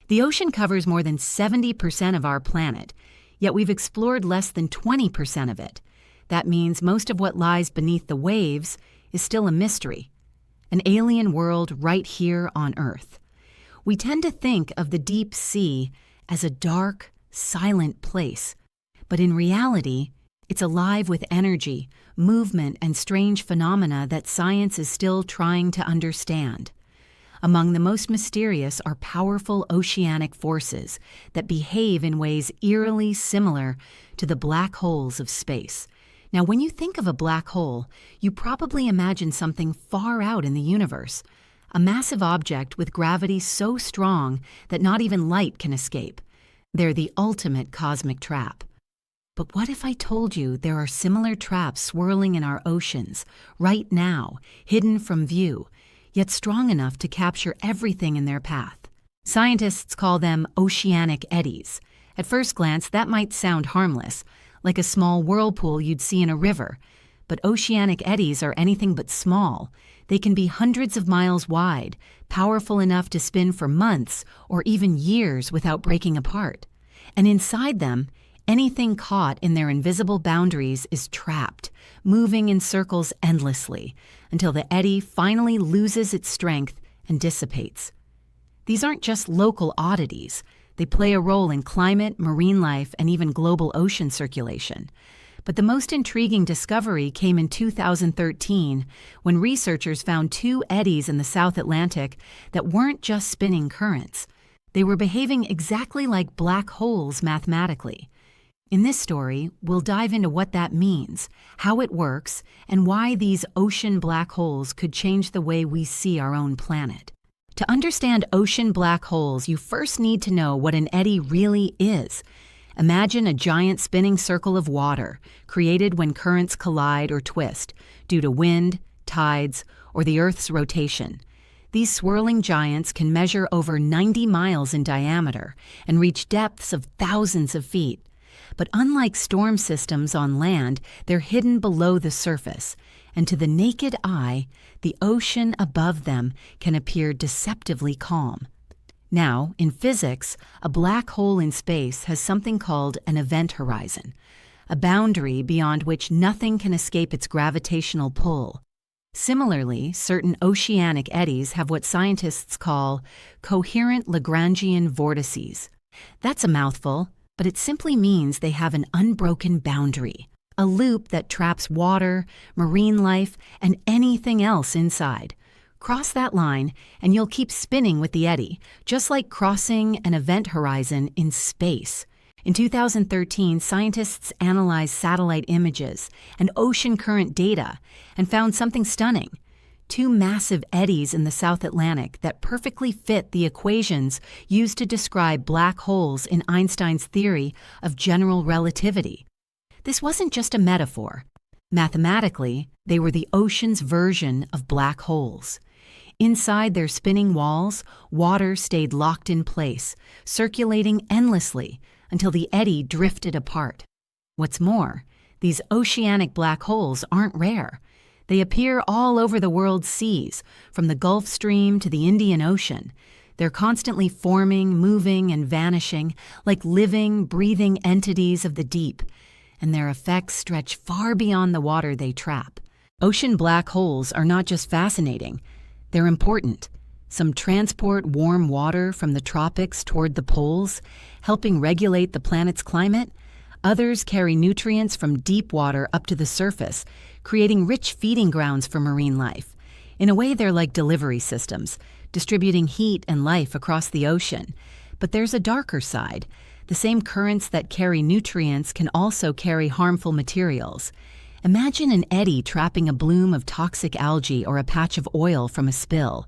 The ocean covers more than 70% of our planet, yet we've explored less than 20% of it. That means most of what lies beneath the waves is still a mystery, an alien world right here on Earth. We tend to think of the deep sea as a dark, silent place, but in reality, it's alive with energy, movement, and strange phenomena that science is still trying to understand. Among the most mysterious are powerful oceanic forces that behave in ways eerily similar to the black holes of space. Now, when you think of a black hole, you probably imagine something far out in the universe, a massive object with gravity so strong that not even light can escape. They're the ultimate cosmic trap. But what if I told you there are similar traps swirling in our oceans, right now, hidden from view, yet strong enough to capture everything in their path? Scientists call them oceanic eddies. At first glance, that might sound harmless, like a small whirlpool you'd see in a river. But oceanic eddies are anything but small. They can be hundreds of miles wide, powerful enough to spin for months or even years without breaking apart. And inside them, anything caught in their invisible boundaries is trapped, moving in circles endlessly, until the eddy finally loses its strength and dissipates. These aren't just local oddities. They play a role in climate, marine life, and even global ocean circulation. But the most intriguing discovery came in 2013 when researchers found two eddies in the South Atlantic that weren't just spinning currents. They were behaving exactly like black holes mathematically. In this story, we'll dive into what that means, how it works, and why these ocean black holes could change the way we see our own planet. To understand ocean black holes, you first need to know what an eddy really is. Imagine a giant spinning circle of water, created when currents collide or twist, due to wind, tides, or the Earth's rotation. These swirling giants can measure over 90 miles in diameter and reach depths of thousands of feet. But unlike storm systems on land, they're hidden below the surface, and to the naked eye, the ocean above them can appear deceptively calm. Now, in physics, a black hole in space has something called an event horizon, a boundary beyond which nothing can escape its gravitational pull. Similarly, certain oceanic eddies have what scientists call coherent Lagrangian vortices. That's a mouthful, but it simply means they have an unbroken boundary, a loop that traps water, marine life, and anything else inside. Cross that line, and you'll keep spinning with the eddy, just like crossing an event horizon in space. In 2013, scientists analyzed satellite images and ocean current data and found something stunning. Two massive eddies in the South Atlantic that perfectly fit the equations used to describe black holes in Einstein's theory of general relativity. This wasn't just a metaphor. Mathematically, they were the ocean's version of black holes. Inside their spinning walls, water stayed locked in place, circulating endlessly until the eddy drifted apart. What's more, these oceanic black holes aren't rare. They appear all over the world's seas, from the Gulf Stream to the Indian Ocean. They're constantly forming, moving, and vanishing like living, breathing entities of the deep, and their effects stretch far beyond the water they trap. Ocean black holes are not just fascinating, they're important. Some transport warm water from the tropics toward the poles, helping regulate the planet's climate. Others carry nutrients from deep water up to the surface, creating rich feeding grounds for marine life. In a way, they're like delivery systems, distributing heat and life across the ocean. But there's a darker side. The same currents that carry nutrients can also carry harmful materials. Imagine an eddy trapping a bloom of toxic algae or a patch of oil from a spill.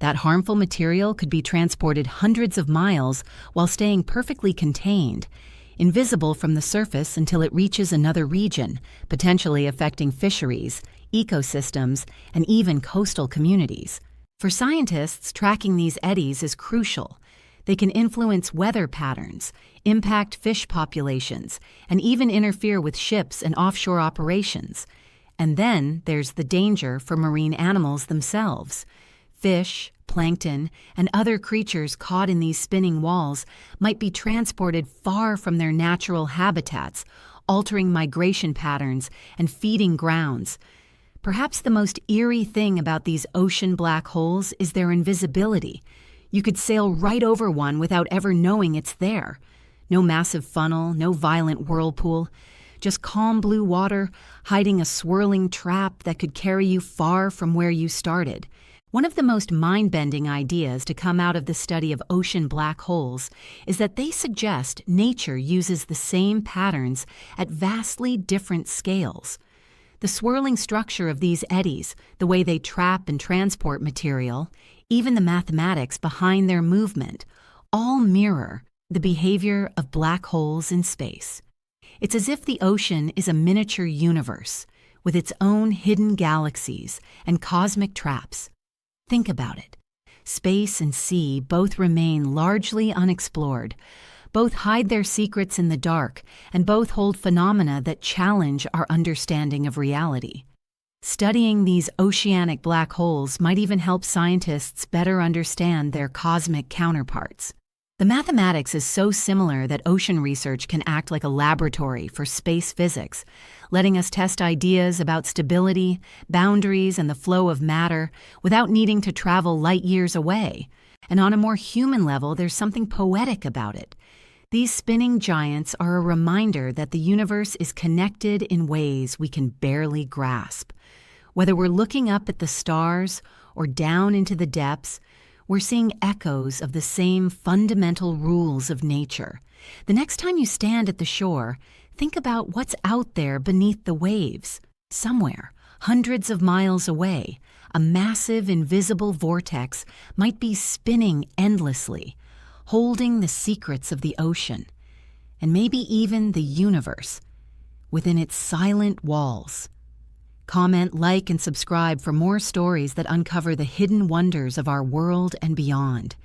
That harmful material could be transported hundreds of miles while staying perfectly contained, invisible from the surface until it reaches another region, potentially affecting fisheries, ecosystems, and even coastal communities. For scientists, tracking these eddies is crucial. They can influence weather patterns, impact fish populations, and even interfere with ships and offshore operations. And then there's the danger for marine animals themselves. Fish, Plankton and other creatures caught in these spinning walls might be transported far from their natural habitats, altering migration patterns and feeding grounds. Perhaps the most eerie thing about these ocean black holes is their invisibility. You could sail right over one without ever knowing it's there. No massive funnel, no violent whirlpool, just calm blue water hiding a swirling trap that could carry you far from where you started. One of the most mind-bending ideas to come out of the study of ocean black holes is that they suggest nature uses the same patterns at vastly different scales. The swirling structure of these eddies, the way they trap and transport material, even the mathematics behind their movement, all mirror the behavior of black holes in space. It's as if the ocean is a miniature universe with its own hidden galaxies and cosmic traps. Think about it. Space and sea both remain largely unexplored. Both hide their secrets in the dark, and both hold phenomena that challenge our understanding of reality. Studying these oceanic black holes might even help scientists better understand their cosmic counterparts. The mathematics is so similar that ocean research can act like a laboratory for space physics, letting us test ideas about stability, boundaries, and the flow of matter without needing to travel light years away. And on a more human level, there's something poetic about it. These spinning giants are a reminder that the universe is connected in ways we can barely grasp. Whether we're looking up at the stars or down into the depths, we're seeing echoes of the same fundamental rules of nature. The next time you stand at the shore, think about what's out there beneath the waves. Somewhere, hundreds of miles away, a massive invisible vortex might be spinning endlessly, holding the secrets of the ocean, and maybe even the universe, within its silent walls. Comment, like, and subscribe for more stories that uncover the hidden wonders of our world and beyond.